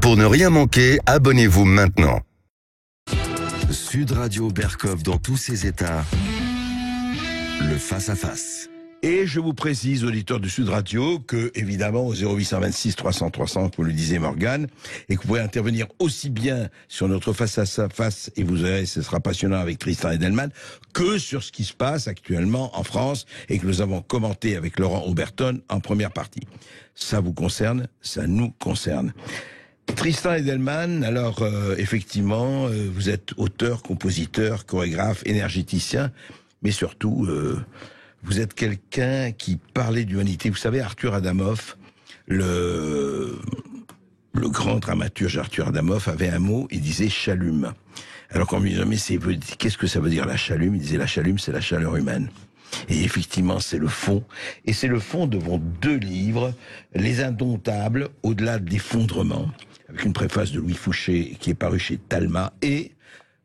Pour ne rien manquer, abonnez-vous maintenant. Sud Radio Berkov dans tous ses états. Le face-à-face. Et je vous précise, auditeurs de Sud Radio, que, évidemment, au 0826 300 300, comme le disait Morgane, et que vous pouvez intervenir aussi bien sur notre face-à-face, et vous verrez, ce sera passionnant avec Tristan Edelman, que sur ce qui se passe actuellement en France, et que nous avons commenté avec Laurent Oberton en première partie. Ça vous concerne, ça nous concerne. Tristan Edelman, alors effectivement, vous êtes auteur, compositeur, chorégraphe, énergéticien, mais surtout... vous êtes quelqu'un qui parlait d'humanité. Vous savez, Arthur Adamoff, le grand dramaturge Arthur Adamoff avait un mot, il disait chalume. Alors quand on lui disait, mais qu'est-ce que ça veut dire la chalume? Il disait, la chalume, c'est la chaleur humaine. Et effectivement, c'est le fond. Et c'est le fond de vos deux livres, Les Indomptables, au-delà de l'effondrement, avec une préface de Louis Fouché qui est paru chez Talma, et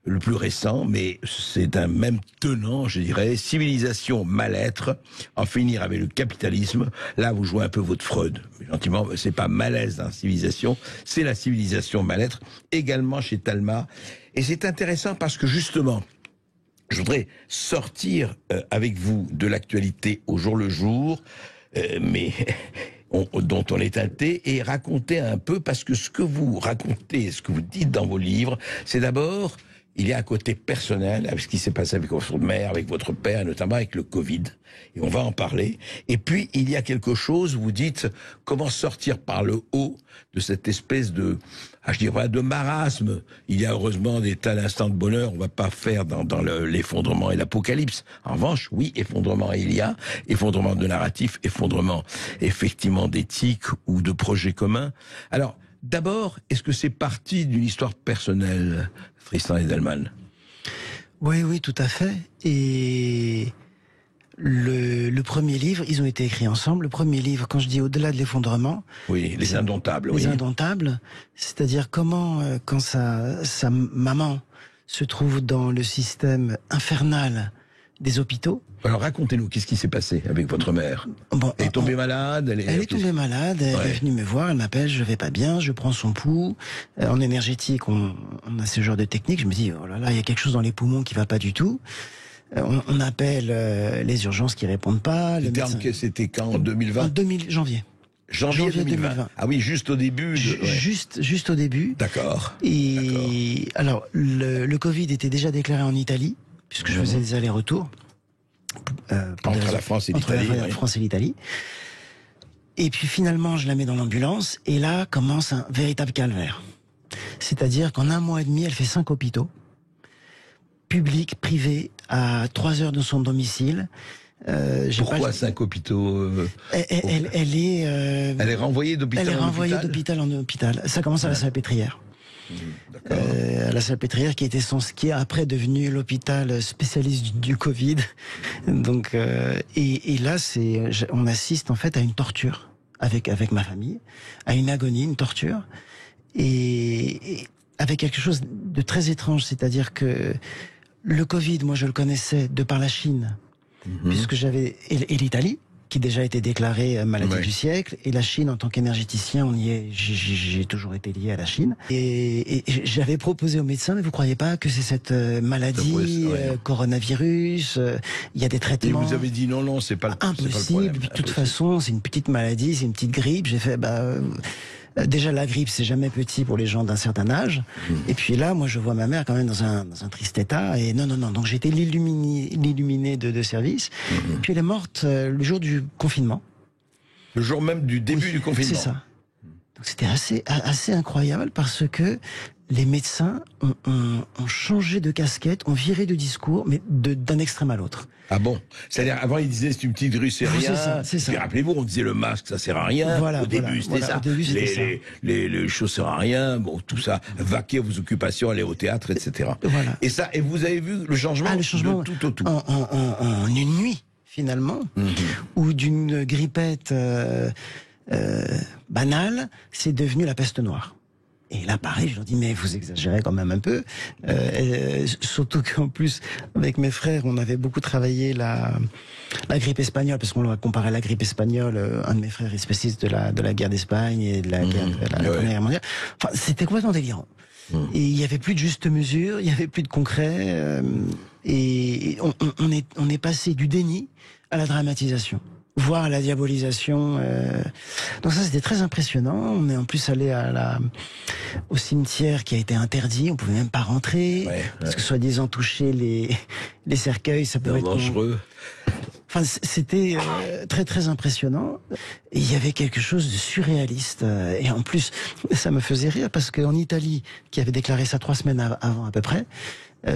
le plus récent, mais c'est un même tenant, je dirais, Civilisation, mal-être, en finir avec le capitalisme. Là, vous jouez un peu votre Freud. Mais gentiment, c'est pas malaise dans la civilisation, c'est la civilisation, mal-être, également chez Talma. Et c'est intéressant parce que justement, je voudrais sortir avec vous de l'actualité au jour le jour, mais dont on est teinté, et raconter un peu, parce que ce que vous racontez, ce que vous dites dans vos livres, c'est d'abord... il y a un côté personnel avec ce qui s'est passé avec votre mère, avec votre père, notamment avec le Covid. Et on va en parler. Et puis, il y a quelque chose, vous dites, comment sortir par le haut de cette espèce de, je dirais, de marasme. Il y a heureusement des tas d'instants de bonheur. On va pas faire dans l'effondrement et l'apocalypse. En revanche, oui, effondrement il y a. Effondrement de narratif, effondrement, effectivement, d'éthique ou de projets communs. Alors, d'abord, est-ce que c'est parti d'une histoire personnelle, Tristan Edelman? Oui, tout à fait. Et le premier livre, ils ont été écrits ensemble. Le premier livre, quand je dis au-delà de l'effondrement... Oui, Les Indomptables. Les Indomptables, c'est-à-dire comment, quand sa maman se trouve dans le système infernal des hôpitaux. Alors racontez-nous, qu'est-ce qui s'est passé avec votre mère? Elle est tombée malade? Elle est tombée malade, elle est venue me voir, elle m'appelle, je vais pas bien, je prends son pouls. En énergétique, on a ce genre de technique, je me dis, oh là là, il y a quelque chose dans les poumons qui va pas du tout. On appelle les urgences qui répondent pas. C'était quand, en 2020? Janvier. Janvier 2020. Ah oui, juste au début. Juste au début. D'accord. Et alors, le Covid était déjà déclaré en Italie, puisque je faisais des allers-retours. Entre la France et l'Italie. Entre la France et l'Italie. Et puis finalement, je la mets dans l'ambulance, et là commence un véritable calvaire. C'est-à-dire qu'en 1 mois et demi, elle fait 5 hôpitaux, publics, privés, à 3 heures de son domicile. Pourquoi 5 hôpitaux Elle est renvoyée d'hôpital en hôpital. Elle est renvoyée d'hôpital en hôpital. Ça commence à la Salpêtrière. À la Salpêtrière, qui est après devenu l'hôpital spécialiste du Covid. Donc, et là, on assiste en fait à une torture avec ma famille, à une agonie, une torture, et avec quelque chose de très étrange, c'est-à-dire que le Covid, moi, je le connaissais de par la Chine, puisque et l'Italie, qui déjà été déclarée maladie du siècle, et la Chine, en tant qu'énergéticien, j'ai toujours été lié à la Chine. Et j'avais proposé aux médecins, mais vous croyez pas que c'est cette maladie, coronavirus, il y a des traitements. Et vous avez dit non, c'est pas impossible. De toute façon, c'est une petite maladie, c'est une petite grippe. J'ai fait, déjà, la grippe, c'est jamais petit pour les gens d'un certain âge. Et puis là, moi, je vois ma mère quand même dans un triste état. Et non. Donc, j'étais l'illuminé de service. Puis elle est morte le jour du confinement. Le jour même du début du confinement. C'est ça. Donc, c'était assez incroyable parce que les médecins ont changé de casquette, ont viré de discours, mais d'un extrême à l'autre. Ah bon? C'est-à-dire, avant, ils disaient c'est une petite rue, c'est rien. C'est ça. Puis rappelez-vous, on disait le masque, ça sert à rien. Au début, c'était ça. Les choses servent à rien. Bon, tout ça. Vaquer vos occupations, aller au théâtre, etc. Voilà. Et vous avez vu le changement, de tout au tout. En une nuit, finalement, ou d'une grippette banale, c'est devenu la peste noire. Et là, pareil, je leur dis, mais vous exagérez quand même un peu. Surtout qu'en plus, avec mes frères, on avait beaucoup travaillé la grippe espagnole, parce qu'on leur a comparé la grippe espagnole. Un de mes frères est spécialiste de la guerre d'Espagne et de la Première Guerre mondiale. Enfin, c'était complètement délirant. Et il n'y avait plus de juste mesure, il n'y avait plus de concret. Et on est passé du déni à la dramatisation, voire à la diabolisation. Donc ça, c'était très impressionnant. On est en plus allé au cimetière qui a été interdit. On pouvait même pas rentrer parce que soi-disant toucher les cercueils, ça peut être dangereux. Enfin, c'était très très impressionnant. Et il y avait quelque chose de surréaliste. Et en plus, ça me faisait rire parce qu'en Italie, qui avait déclaré ça 3 semaines avant à peu près,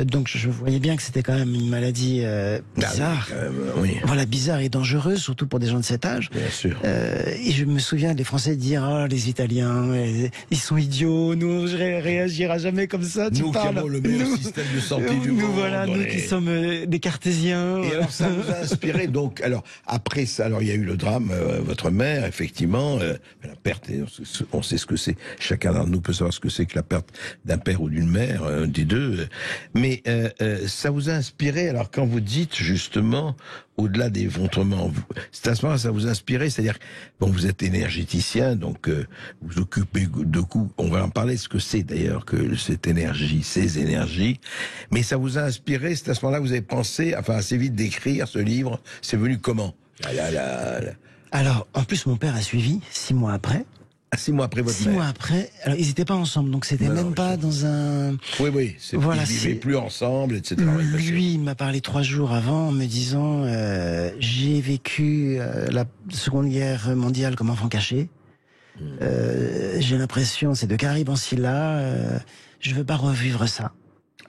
donc je voyais bien que c'était quand même une maladie bizarre. Oui. Voilà, bizarre et dangereuse, surtout pour des gens de cet âge. Bien sûr. Et je me souviens des Français dire « Oh, les Italiens, ils sont idiots, nous on réagira jamais comme ça, tu nous parles. » Nous qui avons le meilleur système de santé du monde. Voilà, nous qui sommes des cartésiens. Et alors ça vous a inspiré, donc, alors après ça, alors il y a eu le drame, votre mère, effectivement, la perte, on sait ce que c'est, chacun d'entre nous peut savoir ce que c'est que la perte d'un père ou d'une mère, des deux. Mais ça vous a inspiré, alors quand vous dites justement, au-delà des effondrements, c'est à ce moment-là ça vous a inspiré, c'est-à-dire, bon, vous êtes énergéticien, donc vous occupez de coups, on va en parler, ce que c'est d'ailleurs, que cette énergie, ces énergies, mais ça vous a inspiré, c'est à ce moment-là que vous avez pensé, enfin assez vite d'écrire ce livre, c'est venu comment? Alors, en plus, mon père a suivi 6 mois après. 6 mois après votre mère. 6 mois après. Alors, ils n'étaient pas ensemble, donc c'était même pas dans un... Oui, voilà, ils vivaient plus ensemble, etc. Lui, il m'a parlé 3 jours avant en me disant j'ai vécu la Seconde Guerre mondiale comme enfant caché. J'ai l'impression, c'est de Caribe en Scylla, je veux pas revivre ça.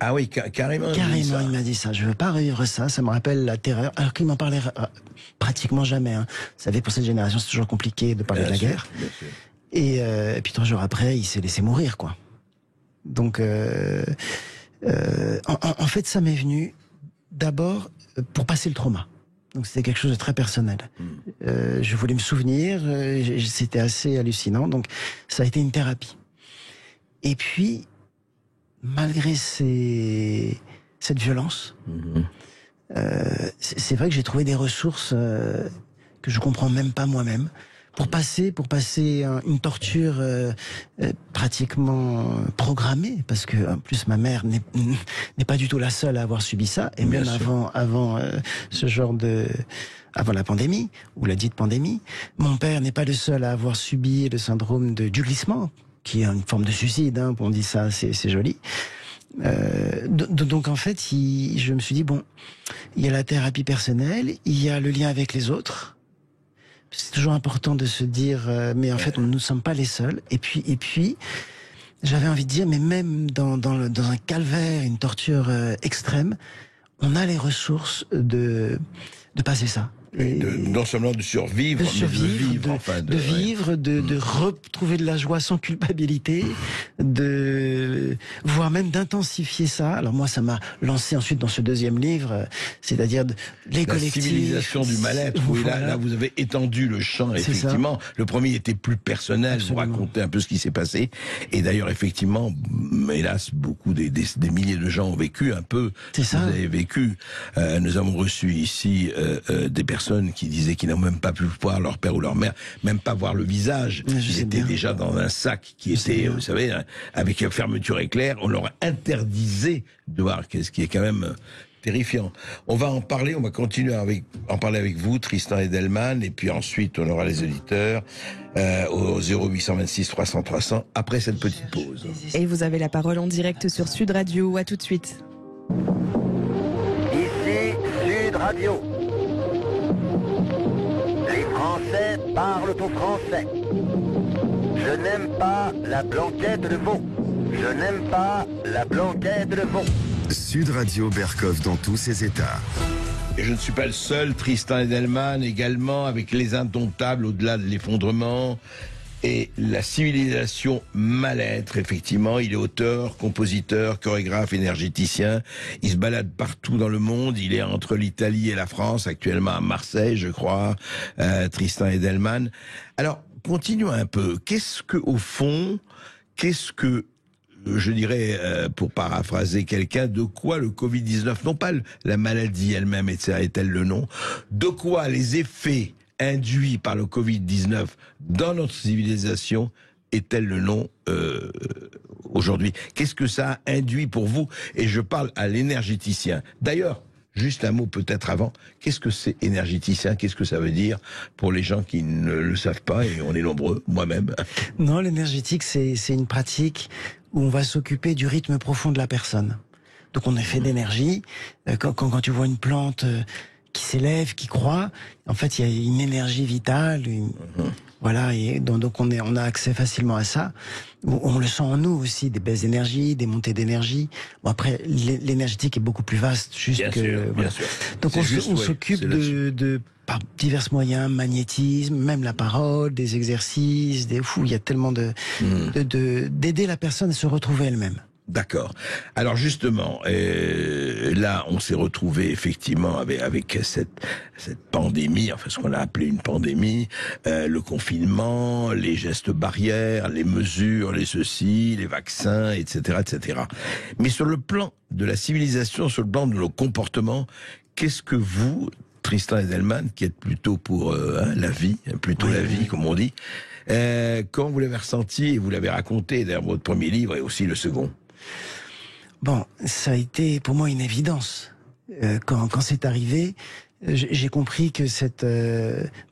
Ah oui, carrément. Carrément, il m'a dit ça. Je veux pas revivre ça. Ça me rappelle la terreur. Alors qu'il m'en parlait pratiquement jamais. Hein. Vous savez, pour cette génération, c'est toujours compliqué de parler de la guerre. Bien sûr. Et puis 3 jours après, il s'est laissé mourir, quoi. Donc, en fait, ça m'est venu d'abord pour passer le trauma. Donc, c'était quelque chose de très personnel. Je voulais me souvenir. C'était assez hallucinant. Donc, ça a été une thérapie. Et puis, malgré cette violence, c'est vrai que j'ai trouvé des ressources que je comprends même pas moi-même. Pour passer une torture pratiquement programmée, parce que en plus ma mère n'est pas du tout la seule à avoir subi ça, et bien même avant ce genre avant la pandémie ou la dite pandémie, mon père n'est pas le seul à avoir subi le syndrome du glissement, qui est une forme de suicide, hein, on dit ça, c'est joli. Donc en fait, je me suis dit bon, il y a la thérapie personnelle, il y a le lien avec les autres. C'est toujours important de se dire, mais en fait, nous ne sommes pas les seuls. Et puis, j'avais envie de dire, mais même dans un calvaire, une torture extrême, on a les ressources de passer ça. Non seulement de survivre, mais de vivre, de retrouver de la joie sans culpabilité, voire même d'intensifier ça. Alors moi, ça m'a lancé ensuite dans ce 2e livre, c'est-à-dire les collectifs. La civilisation du mal-être. Oui, là, vous avez étendu le champ, effectivement. Le premier était plus personnel, vous racontez un peu ce qui s'est passé. Et d'ailleurs, effectivement, hélas, beaucoup des milliers de gens ont vécu un peu. C'est ça. Vous avez vécu. Nous avons reçu ici des personnes qui disaient qu'ils n'ont même pas pu voir leur père ou leur mère, même pas voir le visage. Ils étaient déjà dans un sac qui était, vous savez, avec une fermeture éclair. On leur interdisait de voir, ce qui est quand même terrifiant. On va en parler, on va continuer à en parler avec vous, Tristan Edelman, et puis ensuite on aura les auditeurs au 0826 300 300 après cette petite pause. Et vous avez la parole en direct sur Sud Radio. À tout de suite. Ici Sud Radio. Les Français parlent au français. Je n'aime pas la blanquette de veau. Je n'aime pas la blanquette de veau. Sud Radio Berkov dans tous ses états. Et je ne suis pas le seul, Tristan Edelman également, avec Les Indomptables au-delà de l'effondrement et la civilisation mal-être, effectivement. Il est auteur, compositeur, chorégraphe, énergéticien. Il se balade partout dans le monde. Il est entre l'Italie et la France, actuellement à Marseille, je crois, Tristan Edelman. Alors, continuons un peu. Qu'est-ce que, au fond, qu'est-ce que, je dirais, pour paraphraser quelqu'un, de quoi le Covid-19, non pas la maladie elle-même, etc., est-elle le nom, de quoi les effets induits par le Covid-19 dans notre civilisation est-elle le nom aujourd'hui? Qu'est-ce que ça a induit pour vous? Et je parle à l'énergéticien. D'ailleurs, juste un mot peut-être avant, qu'est-ce que c'est énergéticien? Qu'est-ce que ça veut dire pour les gens qui ne le savent pas, et on est nombreux, moi-même? Non, l'énergétique, c'est une pratique où on va s'occuper du rythme profond de la personne. Donc on est fait d'énergie. Quand tu vois une plante qui s'élève, qui croît, en fait il y a une énergie vitale, voilà, et donc on a accès facilement à ça. On le sent en nous aussi, des baisses d'énergie, des montées d'énergie. Bon, après, l'énergétique est beaucoup plus vaste, juste Bien que sûr, voilà. bien sûr. Donc on s'occupe par divers moyens, magnétisme, même la parole, des exercices, il y a tellement d'aider la personne à se retrouver elle-même. D'accord. Alors justement, là, on s'est retrouvé effectivement avec cette pandémie, enfin ce qu'on a appelé une pandémie, le confinement, les gestes barrières, les mesures, les ceci, les vaccins, etc., etc. Mais sur le plan de la civilisation, sur le plan de nos comportements, qu'est-ce que vous, Tristan Edelman, qui êtes plutôt pour la vie, la vie, comme on dit, quand vous l'avez ressenti et vous l'avez raconté dans votre premier livre et aussi le second? Bon, ça a été pour moi une évidence. Quand c'est arrivé, j'ai compris que cette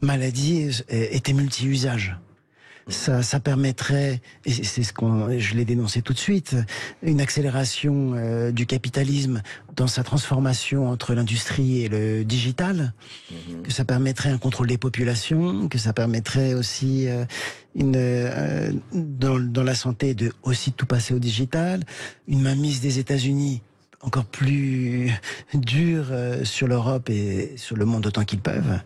maladie était multi-usage. Ça permettrait, et c'est je l'ai dénoncé tout de suite, une accélération du capitalisme dans sa transformation entre l'industrie et le digital, que ça permettrait un contrôle des populations, que ça permettrait aussi dans la santé de aussi tout passer au digital, une mainmise des États-Unis encore plus dure sur l'Europe et sur le monde autant qu'ils peuvent.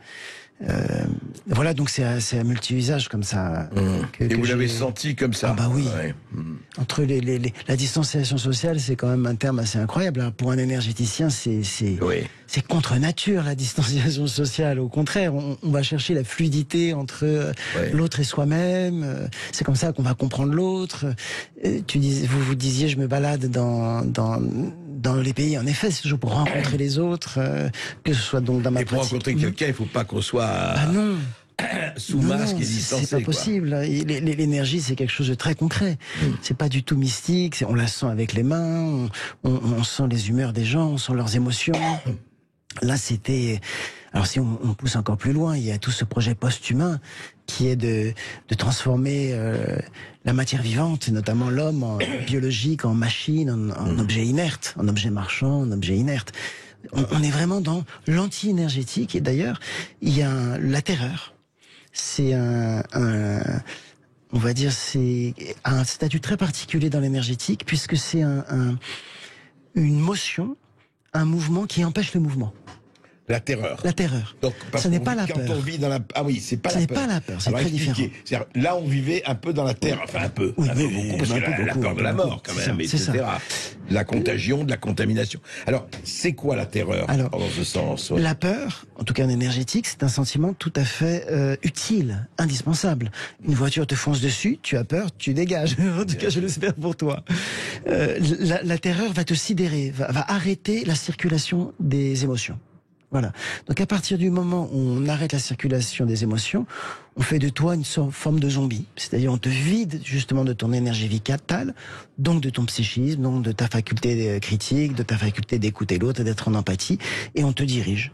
Voilà, donc c'est à multi-usage comme ça. Et vous l'avez senti comme ça? Ah bah oui. Ouais. Entre la distanciation sociale, c'est quand même un terme assez incroyable. Hein. Pour un énergéticien, c'est contre nature, la distanciation sociale. Au contraire, on va chercher la fluidité entre l'autre et soi-même. C'est comme ça qu'on va comprendre l'autre. Vous disiez, je me balade dans les pays, en effet, c'est toujours pour rencontrer les autres, que ce soit donc dans ma pratique. Et pour rencontrer quelqu'un, il ne faut pas qu'on soit sous masque et distancé. C'est pas possible. L'énergie, c'est quelque chose de très concret. C'est pas du tout mystique. On la sent avec les mains. On sent les humeurs des gens, on sent leurs émotions. Là, c'était... Alors si on pousse encore plus loin, il y a tout ce projet post-humain qui est de transformer la matière vivante, notamment l'homme, en biologique, en machine, en objet inerte, en objet marchand, en objet inerte. On est vraiment dans l'anti-énergétique. Et d'ailleurs, il y a la terreur. C'est on va dire, c'est un statut très particulier dans l'énergétique, puisque c'est une motion, un mouvement qui empêche le mouvement. La terreur. La terreur. Donc, ça n'est pas la peur. Quand on vit dans la... Ah oui, c'est pas la peur. Ce n'est pas la peur, c'est très différent. Là, on vivait un peu dans la terre, enfin un peu. Oui, un peu beaucoup, parce que la peur de la mort, quand même, etc. La contagion, de la contamination. Alors, c'est quoi la terreur, dans ce sens? La peur, en tout cas en énergétique, c'est un sentiment tout à fait utile, indispensable. Une voiture te fonce dessus, tu as peur, tu dégages. En tout cas, je l'espère pour toi. La terreur va te sidérer, va arrêter la circulation des émotions. Voilà. Donc à partir du moment où on arrête la circulation des émotions, on fait de toi une forme de zombie. C'est-à-dire on te vide justement de ton énergie vitale, donc de ton psychisme, donc de ta faculté critique, de ta faculté d'écouter l'autre, d'être en empathie, et on te dirige.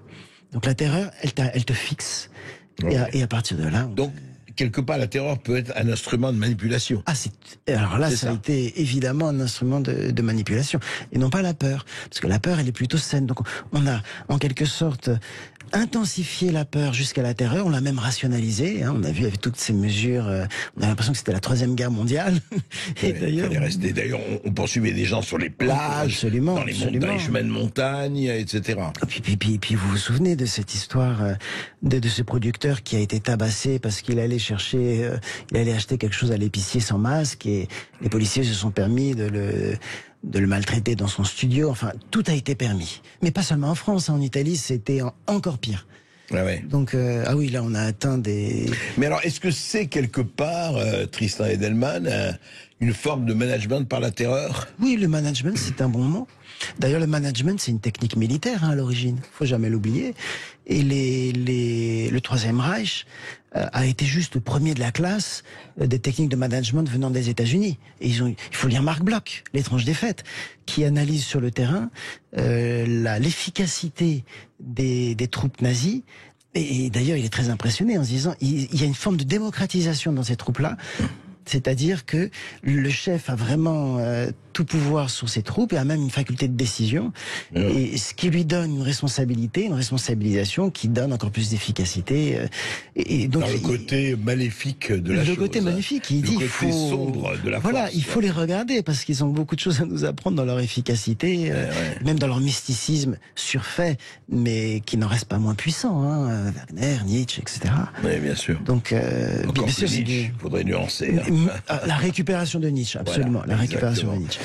Donc la terreur, elle te fixe. Et à partir de là... Donc, quelque part, la terreur peut être un instrument de manipulation. Alors là, ça a été évidemment un instrument de manipulation, et non pas la peur, parce que la peur, elle est plutôt saine. Donc on a, en quelque sorte, intensifié la peur jusqu'à la terreur, on l'a même rationalisée, hein, on a vu avec toutes ces mesures, on a l'impression que c'était la 3e guerre mondiale. Et d'ailleurs, on poursuivait des gens sur les plages, dans les chemins de montagne, etc. Puis vous vous souvenez de cette histoire de ce producteur qui a été tabassé parce qu'il allait il allait acheter quelque chose à l'épicier sans masque, et les policiers se sont permis de le maltraiter dans son studio. Enfin, tout a été permis. Mais pas seulement en France, en Italie, c'était encore pire. Ah ouais. Donc, ah oui, là, on a atteint des... Mais alors, est-ce que c'est quelque part, Tristan Edelman, une forme de management par la terreur? Oui, le management, c'est un bon mot. D'ailleurs, le management, c'est une technique militaire à l'origine. Faut jamais l'oublier. Et le Troisième Reich a été juste le premier de la classe des techniques de management venant des États-Unis. Et il faut lire Marc Bloch, L'étrange défaite, qui analyse sur le terrain l'efficacité des troupes nazies. Et d'ailleurs, il est très impressionné en se disant, il y a une forme de démocratisation dans ces troupes-là. C'est-à-dire que le chef a vraiment tout pouvoir sur ses troupes et a même une faculté de décision. Et ce qui lui donne une responsabilité, une responsabilisation qui donne encore plus d'efficacité. Et donc, le côté maléfique de la chose. Le côté maléfique, il dit le côté sombre de la force. Voilà, il faut les regarder parce qu'ils ont beaucoup de choses à nous apprendre dans leur efficacité, même dans leur mysticisme surfait, mais qui n'en reste pas moins puissant. Hein. Wagner, Nietzsche, etc. Oui, bien sûr. Donc, encore bien sûr, Nietzsche, il faudrait nuancer. La récupération de Nietzsche, absolument. Voilà, la récupération de Nietzsche.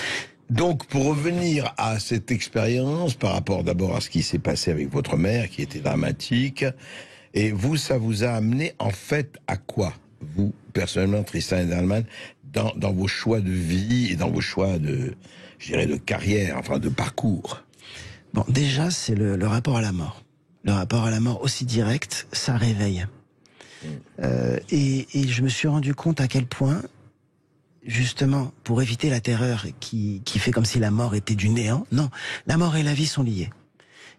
Donc, pour revenir à cette expérience, par rapport d'abord à ce qui s'est passé avec votre mère, qui était dramatique, et vous, ça vous a amené en fait à quoi, vous, personnellement, Tristan Edelman, dans vos choix de vie et dans vos choix de, je dirais, de carrière, enfin de parcours? Bon, déjà, c'est le rapport à la mort. Le rapport à la mort aussi direct, ça réveille. Et je me suis rendu compte à quel point, justement, pour éviter la terreur qui fait comme si la mort était du néant, non, la mort et la vie sont liées.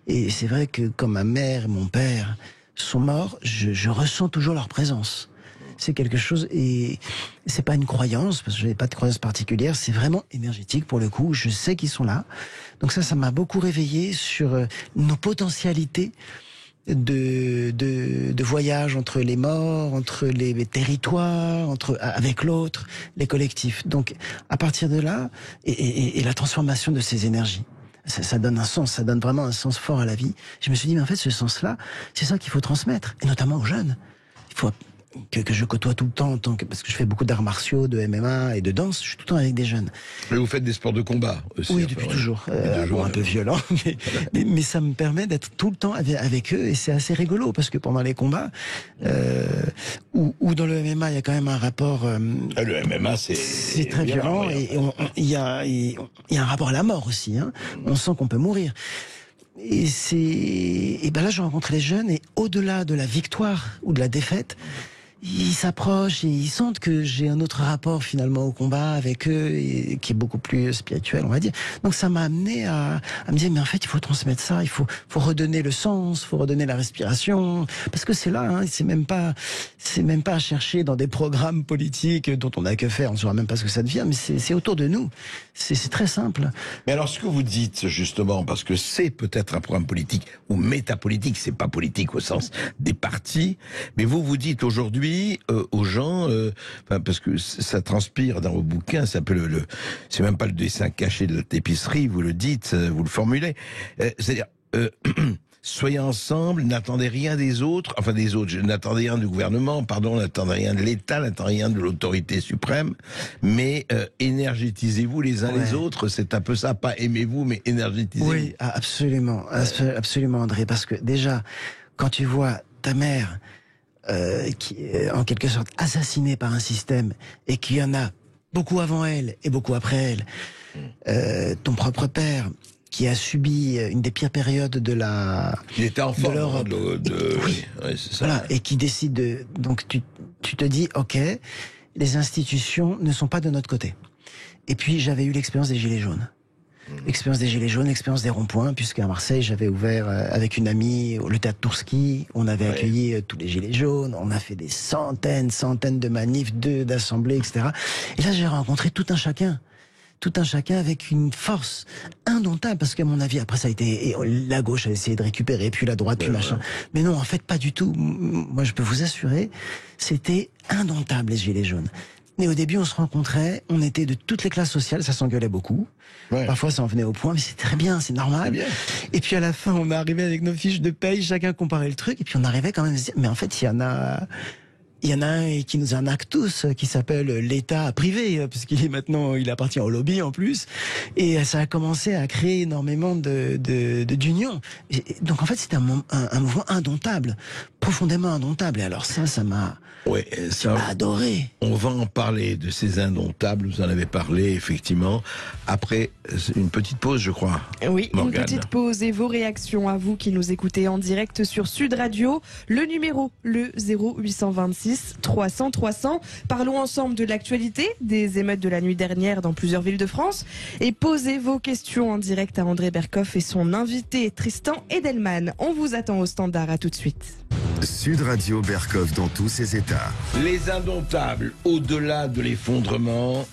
Et c'est vrai que quand ma mère et mon père sont morts, je ressens toujours leur présence. C'est quelque chose, et c'est pas une croyance, parce que je n'ai pas de croyance particulière, c'est vraiment énergétique pour le coup, je sais qu'ils sont là. Donc ça m'a beaucoup réveillé sur nos potentialités de voyage entre les morts, entre les territoires, avec l'autre, les collectifs. Donc, à partir de là, et la transformation de ces énergies, ça donne un sens, ça donne vraiment un sens fort à la vie. Je me suis dit, mais en fait, ce sens-là, c'est ça qu'il faut transmettre, et notamment aux jeunes. Il faut que je côtoie tout le temps, parce que je fais beaucoup d'arts martiaux, de MMA et de danse, je suis tout le temps avec des jeunes. Et vous faites des sports de combat aussi? Oui, depuis toujours. Bon, un peu violent, mais ça me permet d'être tout le temps avec eux, et c'est assez rigolo, parce que pendant les combats, ou dans le MMA, il y a quand même un rapport... le MMA, c'est très violent, et il y a un rapport à la mort aussi. Hein. On sent qu'on peut mourir. Et ben là, je rencontre les jeunes, et au-delà de la victoire ou de la défaite, ils s'approchent et ils sentent que j'ai un autre rapport finalement au combat avec eux, et qui est beaucoup plus spirituel, on va dire. Donc ça m'a amené à me dire, mais en fait il faut transmettre ça, il faut redonner le sens, il faut redonner la respiration, parce que c'est là, hein, c'est même pas à chercher dans des programmes politiques dont on n'a que faire, on ne saura même pas ce que ça devient, mais c'est autour de nous, c'est très simple. Mais alors ce que vous dites justement, parce que c'est peut-être un programme politique ou métapolitique, c'est pas politique au sens des partis, mais vous dites aujourd'hui aux gens, parce que ça transpire dans vos bouquins, ça s'appelle c'est même pas le dessin caché de la tapisserie, vous le dites, vous le formulez, c'est-à-dire soyez ensemble, n'attendez rien des autres, n'attendez rien du gouvernement, n'attendez rien de l'État, n'attendez rien de l'autorité suprême, mais énergétisez-vous les uns les autres, c'est un peu ça, pas aimez-vous, mais énergétisez-vous. Oui, absolument, absolument André, parce que déjà, quand tu vois ta mère qui est en quelque sorte assassinée par un système, et qu'il y en a beaucoup avant elle et beaucoup après elle, ton propre père qui a subi une des pires périodes de il était en forme, l'Europe, oui, c'est ça. Voilà, et qui décide de... Donc tu te dis, ok, les institutions ne sont pas de notre côté. Et puis j'avais eu l'expérience des Gilets jaunes. L'expérience des Gilets jaunes, l'expérience des ronds-points, puisqu'à Marseille, j'avais ouvert avec une amie le théâtre Tourski, on avait accueilli tous les Gilets jaunes, on a fait des centaines de manifs, d'assemblées, etc. Et là, j'ai rencontré tout un chacun avec une force indomptable, parce qu'à mon avis, après ça a été, la gauche a essayé de récupérer, puis la droite, puis machin. Mais non, en fait, pas du tout. Moi, je peux vous assurer, c'était indomptable, les Gilets jaunes. Mais au début, on se rencontrait, on était de toutes les classes sociales, ça s'engueulait beaucoup. Ouais. Parfois, ça en venait au point, mais c'est très bien, c'est normal. Bien. Et puis à la fin, on est arrivé avec nos fiches de paye, chacun comparait le truc, et puis on arrivait quand même à se dire, mais en fait, il y en a Il y en a un qui nous arnaque tous, qui s'appelle l'État privé, puisqu'il est maintenant, il appartient au lobby en plus. Et ça a commencé à créer énormément d'union. Donc en fait, c'était un mouvement indomptable, profondément indomptable. Et alors ça m'a adoré. On va en parler de ces indomptables, vous en avez parlé effectivement, après une petite pause je crois. Oui, Morgane. Une petite pause et vos réactions à vous qui nous écoutez en direct sur Sud Radio. Le numéro, le 0826 300 300. Parlons ensemble de l'actualité des émeutes de la nuit dernière dans plusieurs villes de France et posez vos questions en direct à André Berkoff et son invité Tristan Edelman. On vous attend au standard, à tout de suite. Sud Radio Berkoff dans tous ses états. Les indomptables, au-delà de l'effondrement,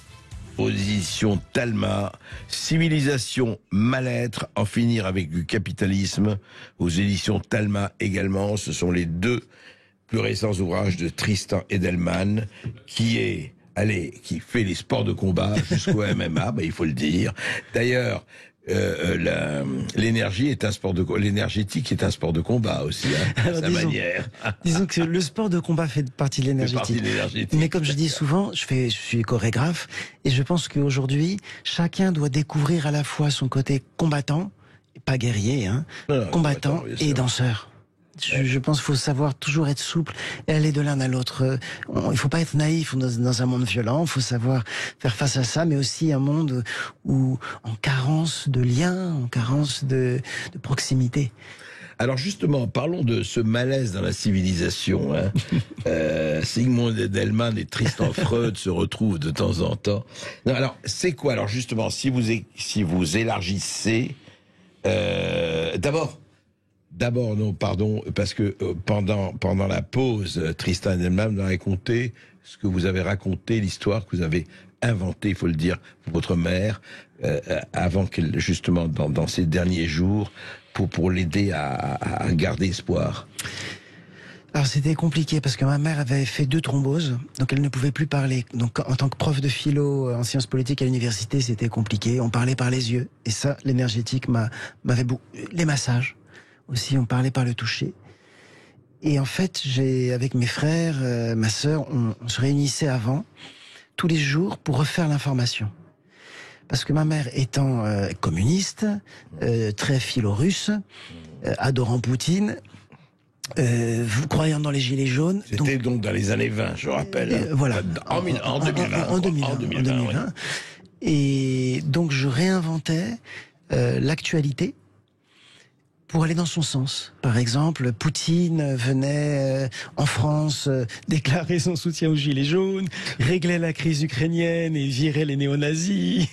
position Talma, civilisation mal-être, en finir avec du capitalisme, aux éditions Talma également. Ce sont les deux plus récents ouvrages de Tristan Edelman, qui fait les sports de combat jusqu'au MMA, il faut le dire. D'ailleurs, l'énergie est un sport l'énergétique est un sport de combat aussi, à sa manière. Disons que le sport de combat fait partie de l'énergétique. Mais comme je dis souvent, je suis chorégraphe et je pense qu'aujourd'hui, chacun doit découvrir à la fois son côté combattant, pas guerrier, combattant et danseur. Je pense qu'il faut savoir toujours être souple et aller de l'un à l'autre. Il ne faut pas être naïf dans un monde violent, il faut savoir faire face à ça, mais aussi un monde où en carence de liens, en carence de proximité. Alors justement, parlons de ce malaise dans la civilisation. Sigmund Edelman et Tristan Freud se retrouvent de temps en temps. Non, alors, c'est quoi? Alors justement, si vous élargissez... D'abord, non, pardon, parce que pendant la pause, Tristan Edelman m'a raconté ce que vous avez raconté, l'histoire que vous avez inventée, il faut le dire, pour votre mère, avant qu'elle, justement, dans ces derniers jours, pour l'aider à garder espoir. Alors c'était compliqué parce que ma mère avait fait 2 thromboses, donc elle ne pouvait plus parler. Donc en tant que prof de philo en sciences politiques à l'université, c'était compliqué. On parlait par les yeux, et ça, l'énergétique m'avait beaucoup. Les massages. Aussi, on parlait par le toucher. Et en fait, avec mes frères, ma sœur, on se réunissait avant, tous les jours, pour refaire l'information. Parce que ma mère étant communiste, très philo-russe, adorant Poutine, croyant dans les gilets jaunes... C'était donc dans les années 20, je rappelle. Voilà. En 2020. En 2020. Oui. Et donc, je réinventais l'actualité pour aller dans son sens. Par exemple, Poutine venait en France déclarer son soutien aux Gilets jaunes, réglait la crise ukrainienne et virait les néo-nazis.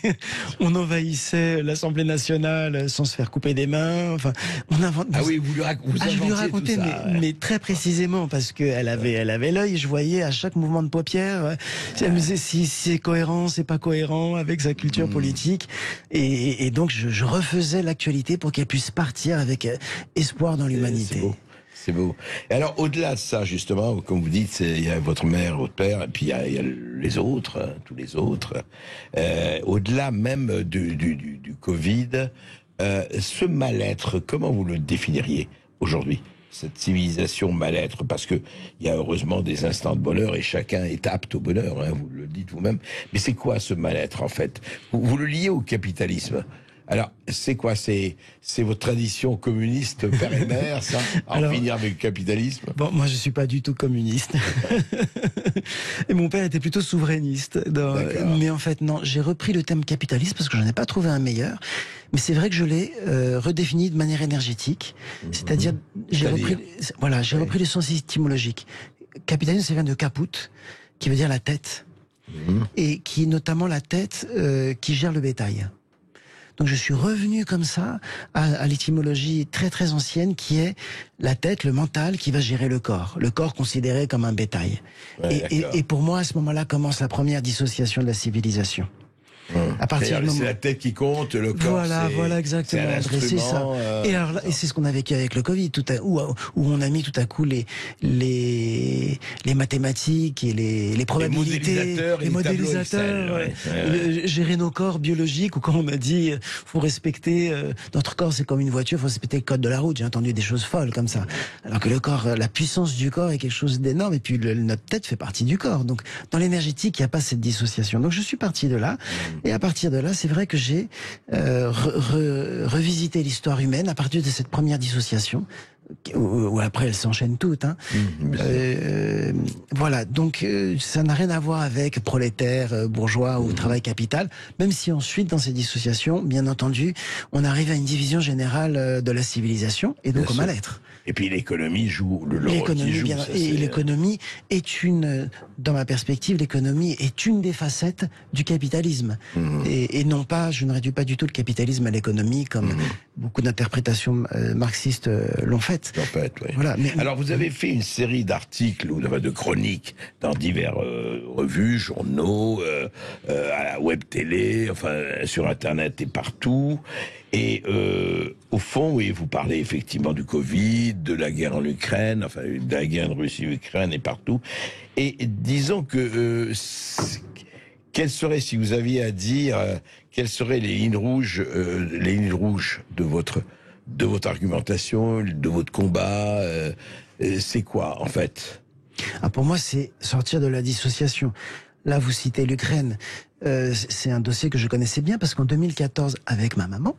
On envahissait l'Assemblée nationale sans se faire couper des mains. Enfin, on invente. Ah oui, vous je lui racontais, mais très précisément, parce qu'elle avait l'œil. Je voyais à chaque mouvement de paupière, elle me disait si c'est cohérent, c'est pas cohérent avec sa culture politique. Et donc je refaisais l'actualité pour qu'elle puisse partir avec espoir dans l'humanité. C'est beau. Et alors, au-delà de ça, justement, comme vous dites, il y a votre mère, votre père, et puis il y a les autres, tous les autres. Au-delà même du Covid, ce mal-être, comment vous le définiriez aujourd'hui, cette civilisation mal-être? Parce que il y a heureusement des instants de bonheur et chacun est apte au bonheur, vous le dites vous-même. Mais c'est quoi ce mal-être, en fait? Vous le liez au capitalisme? Alors, c'est quoi? C'est votre tradition communiste père et mère, ça? Finir avec le capitalisme? Bon, moi, je suis pas du tout communiste. Et mon père était plutôt souverainiste. Mais en fait, non, j'ai repris le thème capitalisme parce que j'en ai pas trouvé un meilleur. Mais c'est vrai que je l'ai redéfini de manière énergétique. C'est-à-dire, j'ai repris le sens étymologique. Capitalisme, ça vient de caput, qui veut dire la tête. Et qui est notamment la tête qui gère le bétail. Donc je suis revenu comme ça à l'étymologie très très ancienne qui est la tête, le mental qui va gérer le corps considéré comme un bétail. Et pour moi à ce moment-là commence la première dissociation de la civilisation. À partir du moment... C'est la tête qui compte, le corps. Voilà, exactement. C'est un C'est ça. Et alors, et c'est ce qu'on a vécu avec le Covid, où on a mis tout à coup les mathématiques et les probabilités, les modélisateurs, gérer nos corps biologiques, ou quand on m'a dit, faut respecter notre corps, c'est comme une voiture, faut respecter le code de la route. J'ai entendu des choses folles comme ça. Alors que le corps, la puissance du corps est quelque chose d'énorme, et puis notre tête fait partie du corps. Donc, dans l'énergétique, il n'y a pas cette dissociation. Donc, je suis parti de là. Et à partir de là, c'est vrai que j'ai revisité l'histoire humaine à partir de cette première dissociation, où après elles s'enchaînent toutes. Voilà, donc ça n'a rien à voir avec prolétaire, bourgeois ou travail capital, même si ensuite, dans ces dissociations, bien entendu, on arrive à une division générale de la civilisation, et donc au mal-être. Et puis l'économie joue le rôle qui joue. L'économie est dans ma perspective, l'économie est une des facettes du capitalisme. Et non pas, je ne réduis pas du tout le capitalisme à l'économie, comme beaucoup d'interprétations marxistes l'ont fait. Oui. Voilà, alors vous avez fait une série d'articles ou de chroniques dans divers revues, journaux, à la web télé, enfin sur Internet et partout. Et au fond, oui, vous parlez effectivement du Covid, de la guerre en Ukraine, enfin de la guerre de Russie-Ukraine et partout. Et disons que quelles seraient, si vous aviez à dire, quelles seraient les lignes rouges de votre argumentation, de votre combat, c'est quoi en fait? Pour moi, c'est sortir de la dissociation. Là, vous citez l'Ukraine. C'est un dossier que je connaissais bien parce qu'en 2014, avec ma maman,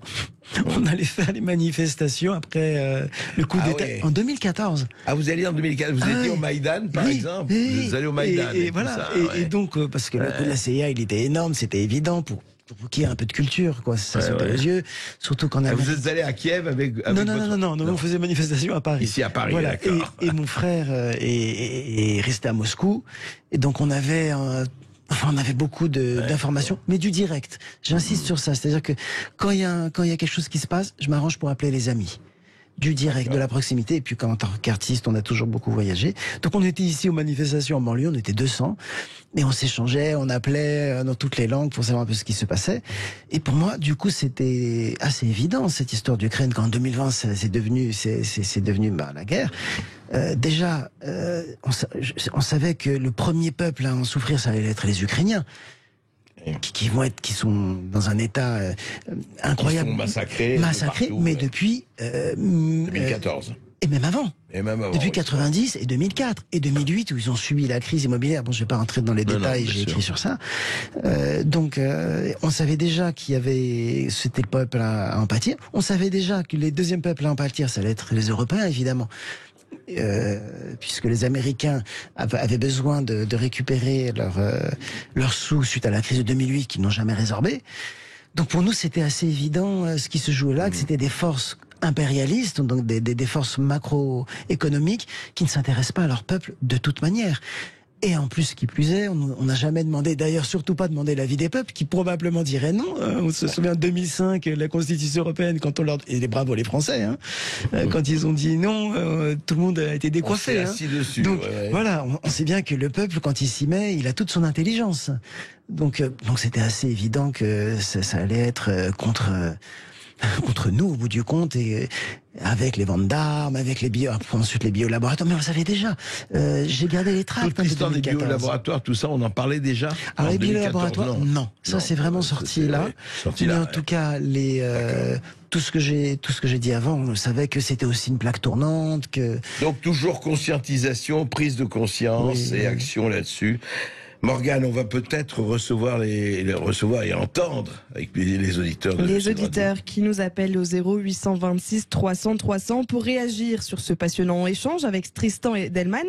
on allait faire les manifestations après le coup d'État. Ouais. En 2014. Ah, vous allez en 2014. Vous étiez au Maïdan, par exemple. Vous allez au Maïdan. Et voilà. Et donc, parce que le coup de la CIA, il était énorme, c'était évident pour qu'il y ait un peu de culture, quoi. Ça sautait aux yeux. Surtout qu'on a. Vous êtes allé à Kiev avec non, on faisait manifestation à Paris. Ici à Paris, voilà. d'accord. Et mon frère est resté à Moscou. Et donc on avait beaucoup d'informations, mais du direct. J'insiste sur ça. C'est-à-dire que quand il y a quelque chose qui se passe, je m'arrange pour appeler les amis. Du direct, de la proximité. Et puis, en tant qu'artiste, on a toujours beaucoup voyagé. Donc, on était ici aux manifestations en banlieue, on était 200. Et on s'échangeait, on appelait dans toutes les langues pour savoir un peu ce qui se passait. Et pour moi, du coup, c'était assez évident, cette histoire d'Ukraine, qu'en 2020, c'est devenu la guerre. Déjà, on savait que le premier peuple à en souffrir, ça allait être les Ukrainiens. Qui sont dans un état incroyable. Qui sont massacrés mais depuis 2014. Et même avant. Depuis 90 et 2004 et 2008 où ils ont subi la crise immobilière. Bon, je vais pas rentrer dans les détails, j'ai écrit sur ça. Donc, on savait déjà c'était le peuple à en pâtir. On savait déjà que les deuxièmes peuples à en pâtir, ça allait être les Européens, évidemment. Puisque les Américains avaient besoin de récupérer leurs sous suite à la crise de 2008 qu'ils n'ont jamais résorbé. Donc pour nous, c'était assez évident ce qui se jouait là, que c'était des forces impérialistes, donc des forces macroéconomiques qui ne s'intéressent pas à leur peuple de toute manière. Et en plus, qui plus est, on n'a jamais demandé, d'ailleurs surtout pas demandé l'avis des peuples, qui probablement diraient non. On se souvient de 2005, la Constitution européenne, quand et bravo les Français, quand ils ont dit non, tout le monde a été décoiffé. On s'est assis dessus. Donc voilà, on sait bien que le peuple, quand il s'y met, il a toute son intelligence. Donc c'était assez évident que ça allait être contre nous au bout du compte, et avec les ventes d'armes, avec ensuite les biolaboratoires, mais on le savait déjà. J'ai gardé les tracts. Toute l'histoire des biolaboratoires, tout ça, on en parlait déjà. Alors les biolaboratoires, non. Ça c'est vraiment sorti là. Mais en tout cas, tout ce que j'ai dit avant, on savait que c'était aussi une plaque tournante. Donc toujours conscientisation, prise de conscience et action là-dessus. Morgane, on va peut-être recevoir et entendre avec les auditeurs. Les auditeurs qui nous appellent au 0826 300 300 pour réagir sur ce passionnant échange avec Tristan Edelman,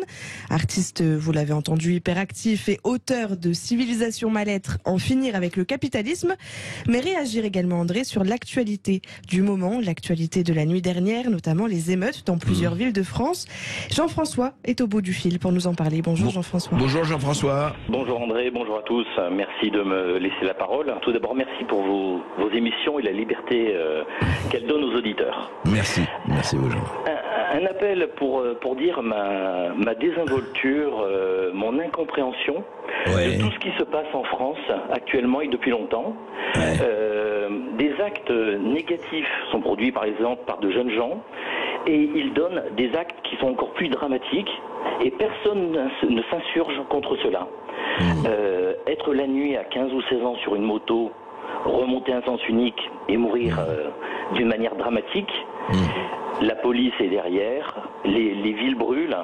artiste, vous l'avez entendu, hyperactif et auteur de Civilisation Mal-être, en finir avec le capitalisme. Mais réagir également, André, sur l'actualité du moment, l'actualité de la nuit dernière, notamment les émeutes dans plusieurs villes de France. Jean-François est au bout du fil pour nous en parler. Bonjour Jean-François. Bonjour Jean-François. Bonjour André, bonjour à tous. Merci de me laisser la parole. Tout d'abord, merci pour vos émissions et la liberté qu'elles donnent aux auditeurs. Merci aux gens. Un appel pour dire ma désinvolture, mon incompréhension de tout ce qui se passe en France actuellement et depuis longtemps. Des actes négatifs sont produits par exemple par de jeunes gens et ils donnent des actes qui sont encore plus dramatiques et personne ne s'insurge contre cela. Être la nuit à 15 ou 16 ans sur une moto, remonter un sens unique et mourir d'une manière dramatique, la police est derrière, les villes brûlent,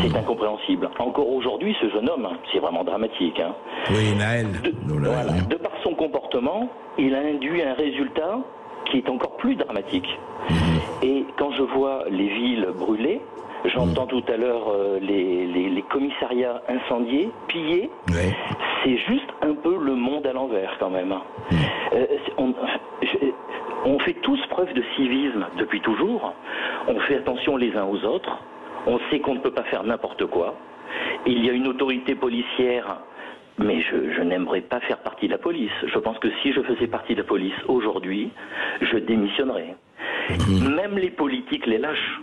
c'est incompréhensible. Encore aujourd'hui, ce jeune homme, c'est vraiment dramatique. Hein. Oui, Naël. De par son comportement, il a induit un résultat qui est encore plus dramatique. Et quand je vois les villes brûlées, j'entends tout à l'heure les commissariats incendiés, pillés. C'est juste un peu le monde à l'envers quand même. On fait tous preuve de civisme depuis toujours. On fait attention les uns aux autres. On sait qu'on ne peut pas faire n'importe quoi. Il y a une autorité policière, mais je n'aimerais pas faire partie de la police. Je pense que si je faisais partie de la police aujourd'hui, je démissionnerais. Même les politiques les lâchent.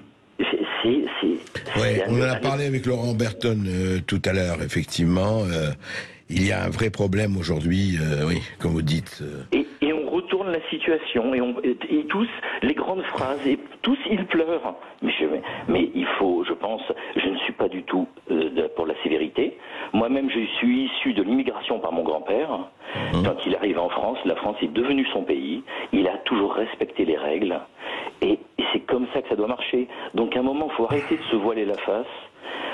On en a parlé avec Laurent Berton tout à l'heure, effectivement. Il y a un vrai problème aujourd'hui, oui, comme vous dites. Et on retourne la situation, et tous, les grandes phrases, et tous, ils pleurent. Mais il faut, je pense, je ne suis pas du tout pour la sévérité. Moi-même, je suis issu de l'immigration par mon grand-père. Quand il arrive en France, la France est devenue son pays. Il a toujours respecté les règles. Et c'est comme ça que ça doit marcher. Donc à un moment, il faut arrêter de se voiler la face,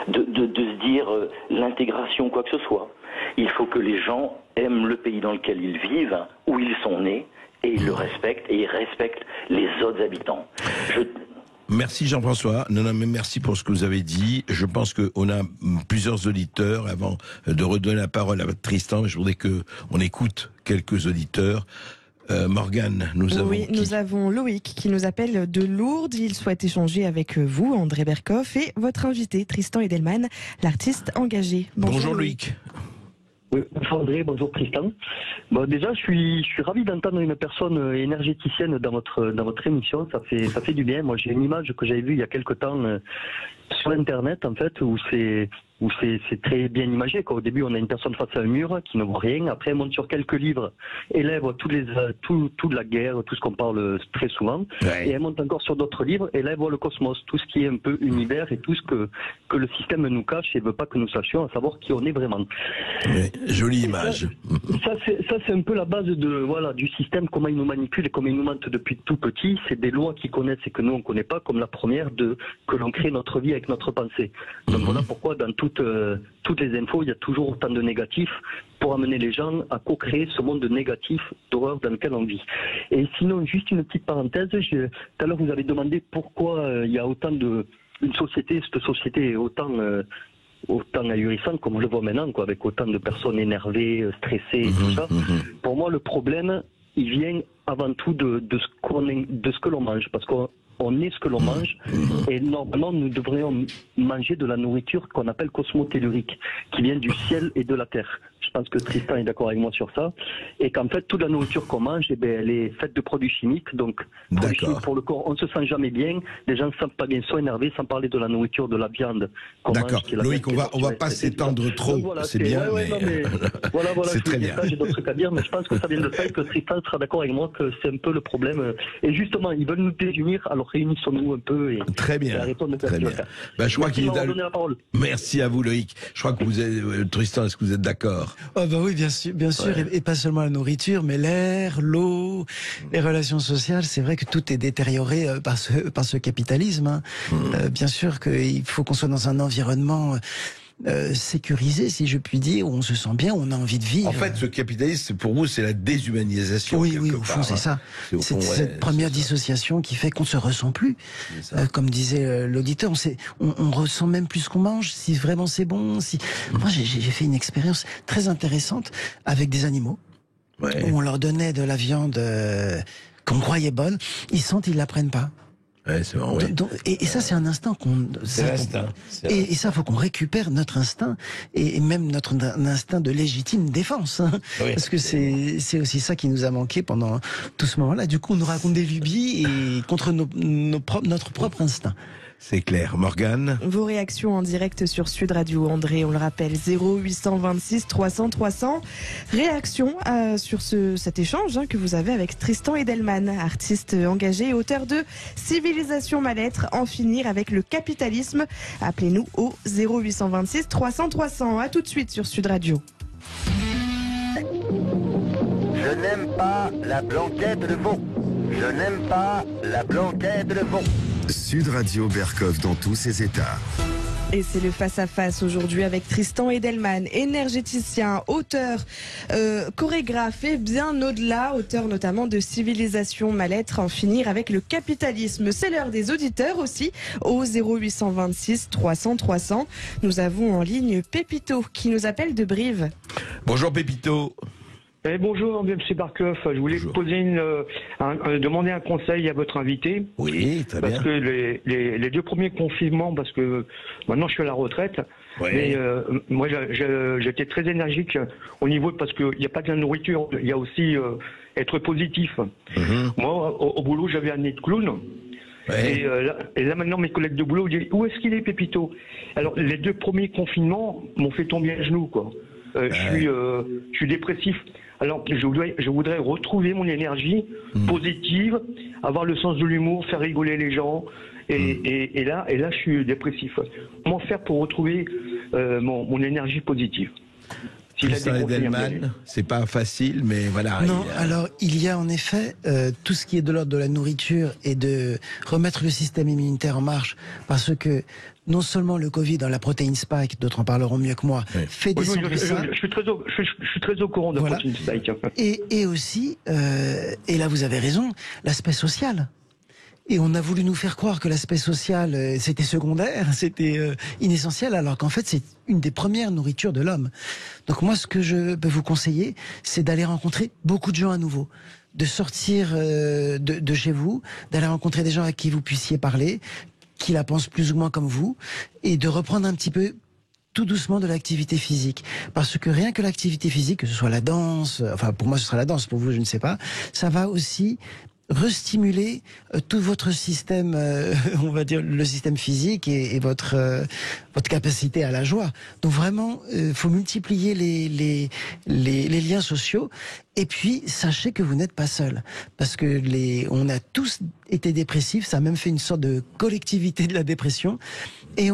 de se dire l'intégration, quoi que ce soit. Il faut que les gens aiment le pays dans lequel ils vivent, où ils sont nés, et ils le respectent, et ils respectent les autres habitants. Merci Jean-François. Non, mais merci pour ce que vous avez dit. Je pense qu'on a plusieurs auditeurs. Avant de redonner la parole à Tristan, je voudrais qu'on écoute quelques auditeurs. Morgane, nous avons Loïc qui nous appelle de Lourdes. Il souhaite échanger avec vous, André Berkoff, et votre invité, Tristan Edelman, l'artiste engagé. Bonjour Loïc. Oui, bonjour André, bonjour Tristan. Bon, déjà, je suis ravi d'entendre une personne énergéticienne dans votre émission. Ça fait du bien. Moi, j'ai une image que j'avais vue il y a quelque temps sur Internet, en fait, où c'est très bien imagé. Au début, on a une personne face à un mur qui ne voit rien. Après, elle monte sur quelques livres, élève toute la guerre, tout ce qu'on parle très souvent. Et elle monte encore sur d'autres livres, et là, elle voit le cosmos, tout ce qui est un peu univers et tout ce que le système nous cache et veut pas que nous sachions, à savoir qui on est vraiment. Jolie image. Ça c'est un peu la base du système, comment il nous manipule et comment il nous mente depuis tout petit. C'est des lois qu'ils connaissent et que nous on connaît pas, comme la première que l'on crée notre vie avec notre pensée. Donc voilà pourquoi dans toutes les infos, il y a toujours autant de négatifs pour amener les gens à co-créer ce monde négatif d'horreur dans lequel on vit. Et sinon, juste une petite parenthèse, tout à l'heure vous avez demandé pourquoi il y a autant cette société est autant ahurissante comme je le vois maintenant, avec autant de personnes énervées, stressées et tout ça. Pour moi, le problème, il vient avant tout de ce que l'on mange, parce qu'on est ce que l'on mange, et normalement nous devrions manger de la nourriture qu'on appelle cosmotellurique, qui vient du ciel et de la terre. Je pense que Tristan est d'accord avec moi sur ça, et qu'en fait toute la nourriture qu'on mange, elle est faite de produits chimiques, donc produits chimiques pour le corps, on ne se sent jamais bien, les gens ne se sentent pas bien, sont énervés, sans parler de la nourriture, de la viande qu'on mange. Loïc, on va pas s'étendre trop, voilà, c'est bien, voilà, c'est très bien. J'ai d'autres trucs à dire, mais je pense que ça vient de ça et que Tristan sera d'accord avec moi que c'est un peu le problème. Et justement, ils veulent nous désunir, alors réunissons-nous un peu et très bien. Arrêtons de faire très bien. Je crois qu'il est la parole. Merci à vous Loïc. Je crois que vous êtes Tristan, est-ce que vous êtes d'accord? Oh bah oui, bien sûr, et pas seulement la nourriture, mais l'air, l'eau, les relations sociales. C'est vrai que tout est détérioré par ce capitalisme. Bien sûr qu'il faut qu'on soit dans un environnement sécurisé, si je puis dire, où on se sent bien, où on a envie de vivre. En fait, ce capitalisme, pour vous, c'est la déshumanisation. Oui, au fond, c'est ça. C'est cette première dissociation qui fait qu'on ne se ressent plus. Comme disait l'auditeur, on ressent même plus ce qu'on mange, si vraiment c'est bon. Moi, j'ai fait une expérience très intéressante avec des animaux, où on leur donnait de la viande qu'on croyait bonne, ils sentent, ils la prennent pas. Ouais, c'est vrai, et ça, c'est un instinct et ça, faut qu'on récupère notre instinct et même notre instinct de légitime défense, parce que c'est aussi ça qui nous a manqué pendant tout ce moment-là. Du coup, on nous raconte des lubies et contre notre propre instinct. C'est clair. Morgane? Vos réactions en direct sur Sud Radio, André, on le rappelle, 0826 300 300. Réaction sur cet échange que vous avez avec Tristan Edelman, artiste engagé et auteur de Civilisation Mal-être, en finir avec le capitalisme. Appelez-nous au 0826 300 300. À tout de suite sur Sud Radio. Je n'aime pas la blanquette de veau. Je n'aime pas la blanquette de veau. Sud Radio Berkov dans tous ses états. Et c'est le face-à-face aujourd'hui avec Tristan Edelman, énergéticien, auteur, chorégraphe et bien au-delà, auteur notamment de Civilisation Mal-être, en finir avec le capitalisme. C'est l'heure des auditeurs aussi, au 0826 300 300. Nous avons en ligne Pépito qui nous appelle de Brive. Bonjour Pépito. Bonjour, M. Barkov. Je voulais poser demander un conseil à votre invité. Oui, très bien. Parce que les 2 premiers confinements, parce que maintenant je suis à la retraite, mais moi j'étais très énergique au niveau, parce qu'il n'y a pas que la nourriture, il y a aussi être positif. Moi, au boulot, j'avais un nez de clown. Et là maintenant mes collègues de boulot disent où est-ce qu'il est Pépito? Alors les 2 premiers confinements m'ont fait tomber à genoux, quoi. Je suis dépressif. Alors je voudrais retrouver mon énergie positive, avoir le sens de l'humour, faire rigoler les gens. Et là je suis dépressif. Comment faire pour retrouver mon énergie positive? Tristan Edelman, c'est pas facile, mais voilà. Non, alors il y a en effet tout ce qui est de l'ordre de la nourriture et de remettre le système immunitaire en marche, parce que non seulement le Covid, dans la protéine spike, d'autres en parleront mieux que moi, fait descendre ça. Je suis très au courant de la protéine spike. Et aussi, et là vous avez raison, l'aspect social. Et on a voulu nous faire croire que l'aspect social, c'était secondaire, c'était inessentiel, alors qu'en fait, c'est une des premières nourritures de l'homme. Donc moi, ce que je peux vous conseiller, c'est d'aller rencontrer beaucoup de gens à nouveau, de sortir de chez vous, d'aller rencontrer des gens à qui vous puissiez parler, qui la pensent plus ou moins comme vous, et de reprendre un petit peu tout doucement de l'activité physique. Parce que rien que l'activité physique, que ce soit la danse, enfin pour moi ce sera la danse, pour vous je ne sais pas, ça va aussi restimuler tout votre système, on va dire le système physique et votre capacité à la joie. Donc vraiment, faut multiplier les liens sociaux. Et puis sachez que vous n'êtes pas seul, parce que on a tous été dépressifs. Ça a même fait une sorte de collectivité de la dépression. Et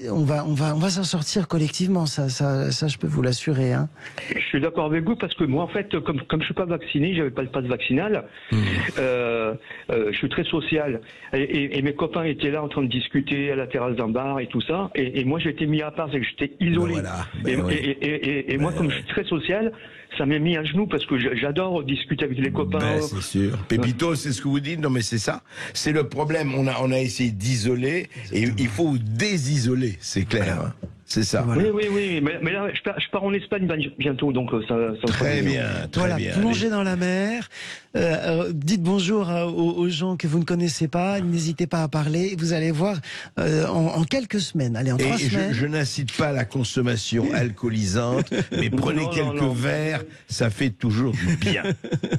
on va s'en sortir collectivement. Ça, je peux vous l'assurer. Hein. Je suis d'accord avec vous, parce que moi, en fait, comme je suis pas vacciné, j'avais pas le pass vaccinal. Je suis très social, et mes copains étaient là en train de discuter à la terrasse d'un bar et tout ça. Et moi, j'étais mis à part, c'est que j'étais isolé. Et moi, comme je suis très social, ça m'a mis à genoux, parce que j'adore discuter avec les copains. C'est sûr. Pépito, c'est ce que vous dites. Non, mais c'est ça. C'est le problème. On a essayé d'isoler, et il faut désisoler. C'est clair. Voilà. C'est ça. Voilà. Oui. Mais là, je pars en Espagne bientôt, donc ça très bien. Voilà, plongez dans la mer. Dites bonjour aux gens que vous ne connaissez pas. N'hésitez pas à parler. Vous allez voir en quelques semaines. Allez, en 3 semaines. Je n'incite pas à la consommation alcoolisante, mais prenez quelques verres, ça fait toujours du bien.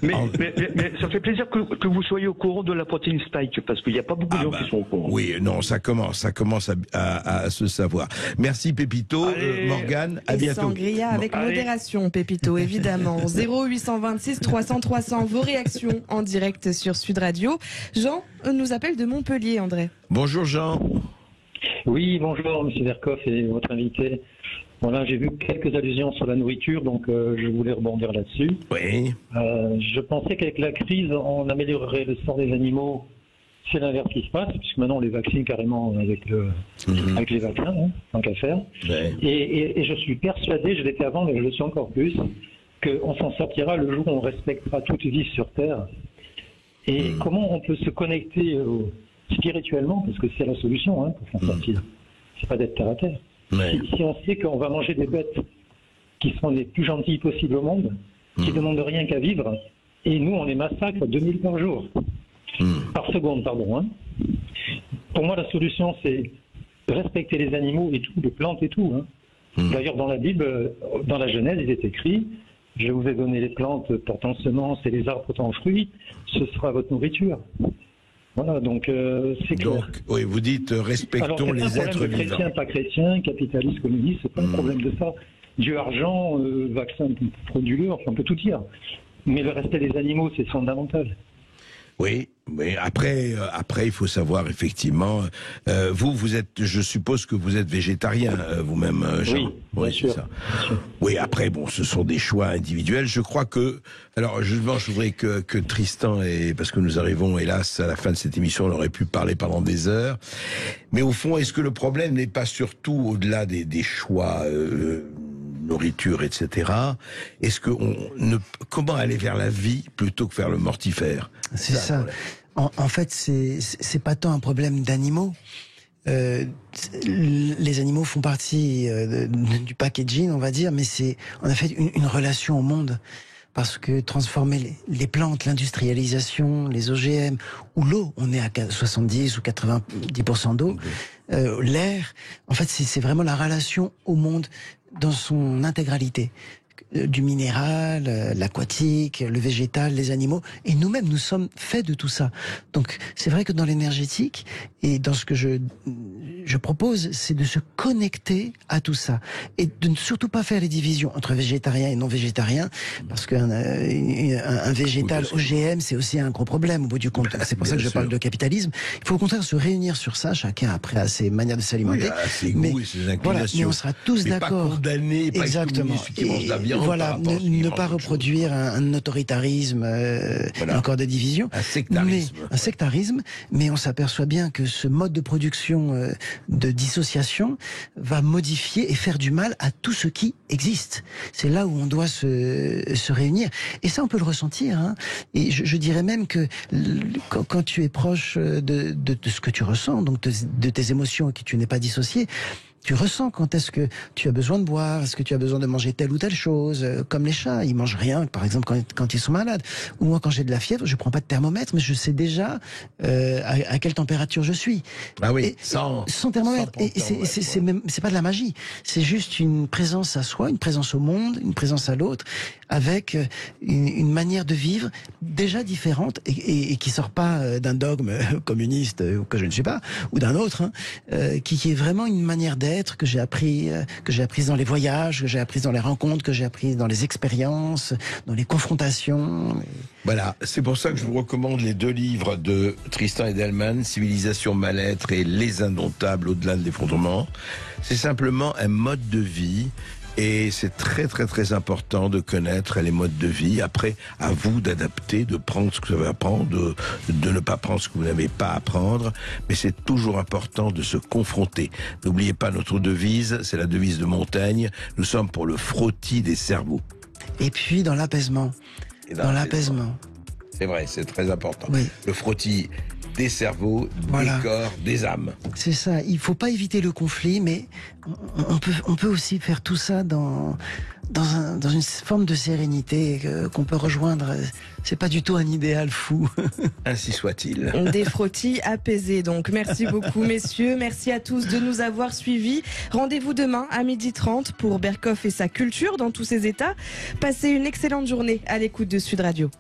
Mais ça fait plaisir que vous soyez au courant de la protéine spike, parce qu'il n'y a pas beaucoup de gens qui sont au courant. Oui, non, ça commence à se savoir. Merci Pépito. Morgane, à bientôt. Sangria avec modération, Pépito, évidemment. 0826 300 300, vos réactions en direct sur Sud Radio. Jean nous appelle de Montpellier, André. Bonjour Jean. Oui, bonjour M. Berkov et votre invité. Voilà, j'ai vu quelques allusions sur la nourriture, donc je voulais rebondir là-dessus. Oui. Je pensais qu'avec la crise, on améliorerait le sort des animaux. C'est l'inverse qui se passe, puisque maintenant on les vaccine carrément avec les vaccins, hein, tant qu'à faire. Ouais. Et je suis persuadé, je l'étais avant, mais je le suis encore plus, qu'on s'en sortira le jour où on respectera toute vie sur Terre. Et comment on peut se connecter spirituellement, parce que c'est la solution pour s'en sortir. C'est pas d'être terre à terre. Ouais. Si on sait qu'on va manger des bêtes qui sont les plus gentilles possibles au monde, qui ne demandent rien qu'à vivre, et nous on les massacre 2000 par jour. Par seconde, pardon. Hein. Pour moi, la solution, c'est respecter les animaux et tout, les plantes et tout. Hein. D'ailleurs, dans la Bible, dans la Genèse, il est écrit « Je vous ai donné les plantes portant semences et les arbres portant fruits, ce sera votre nourriture. » Voilà, donc c'est clair. Donc, oui, vous dites respectons les êtres vivants. Chrétien, pas chrétien, capitaliste, communiste, c'est pas un problème de ça. Dieu, argent, vaccin frauduleux, enfin on peut tout dire. Mais le respect des animaux, c'est fondamental. Oui, mais après, il faut savoir effectivement. Vous êtes, je suppose que vous êtes végétarien vous-même, Jean. Oui, bien sûr. Ça. Oui, après, bon, ce sont des choix individuels. Je crois que, alors, je voudrais que Tristan parce que nous arrivons, hélas, à la fin de cette émission, on aurait pu parler pendant des heures. Mais au fond, est-ce que le problème n'est pas surtout au-delà des choix? Nourriture, etc. Est-ce que comment aller vers la vie plutôt que vers le mortifère? C'est ça. En fait, c'est pas tant un problème d'animaux. Les animaux font partie du packaging, on va dire, mais c'est en fait une relation au monde. Parce que transformer les plantes, l'industrialisation, les OGM, ou l'eau, on est à 70 ou 90% d'eau, l'air, en fait, c'est vraiment la relation au monde dans son intégralité. Du minéral, l'aquatique, le végétal, les animaux, et nous-mêmes, nous sommes faits de tout ça. Donc, c'est vrai que dans l'énergétique, et dans ce que je propose, c'est de se connecter à tout ça, et de ne surtout pas faire les divisions entre végétarien et non végétarien, parce qu'un végétal OGM, c'est aussi un gros problème au bout du compte. C'est pour ça que je parle de capitalisme. Il faut au contraire se réunir sur ça, chacun après a ses manières de s'alimenter. Oui, ses goûts et ses inclinations. Voilà, mais on sera tous d'accord. Pas condamné, pas exactement. Qui mange de la viande. Voilà, ne pas reproduire un autoritarisme, encore des divisions. Un sectarisme. Mais on s'aperçoit bien que ce mode de production de dissociation va modifier et faire du mal à tout ce qui existe. C'est là où on doit se réunir. Et ça, on peut le ressentir. Hein. Et je dirais même que quand tu es proche de ce que tu ressens, donc de tes émotions et que tu n'es pas dissocié, tu ressens quand est-ce que tu as besoin de boire, est-ce que tu as besoin de manger telle ou telle chose, comme les chats, ils mangent rien, par exemple quand ils sont malades. Ou moi, quand j'ai de la fièvre, je prends pas de thermomètre, mais je sais déjà à quelle température je suis. Ah oui, et, sans thermomètre. Et c'est pas de la magie, c'est juste une présence à soi, une présence au monde, une présence à l'autre, avec une manière de vivre déjà différente et qui sort pas d'un dogme communiste que je ne suis pas, ou d'un autre, hein, qui est vraiment une manière d'être que j'ai appris dans les voyages, que j'ai appris dans les rencontres, que j'ai appris dans les expériences, dans les confrontations. Voilà, c'est pour ça que je vous recommande les 2 livres de Tristan Edelman, Civilisation, mal-être et Les Indomptables au-delà de l'effondrement. C'est simplement un mode de vie. Et c'est très très très important de connaître les modes de vie. Après, à vous d'adapter, de prendre ce que vous avez à prendre, de ne pas prendre ce que vous n'avez pas à prendre. Mais c'est toujours important de se confronter. N'oubliez pas notre devise, c'est la devise de Montaigne. Nous sommes pour le frottis des cerveaux. Et puis dans l'apaisement. Dans l'apaisement. C'est vrai, c'est très important. Oui. Le frottis des cerveaux, des corps, des âmes. C'est ça. Il faut pas éviter le conflit, mais on peut aussi faire tout ça dans une forme de sérénité qu'on peut rejoindre. C'est pas du tout un idéal fou. Ainsi soit-il. Des frottis apaisés, donc. Merci beaucoup, messieurs. Merci à tous de nous avoir suivis. Rendez-vous demain à 12h30 pour Berkoff et sa culture dans tous ses états. Passez une excellente journée à l'écoute de Sud Radio.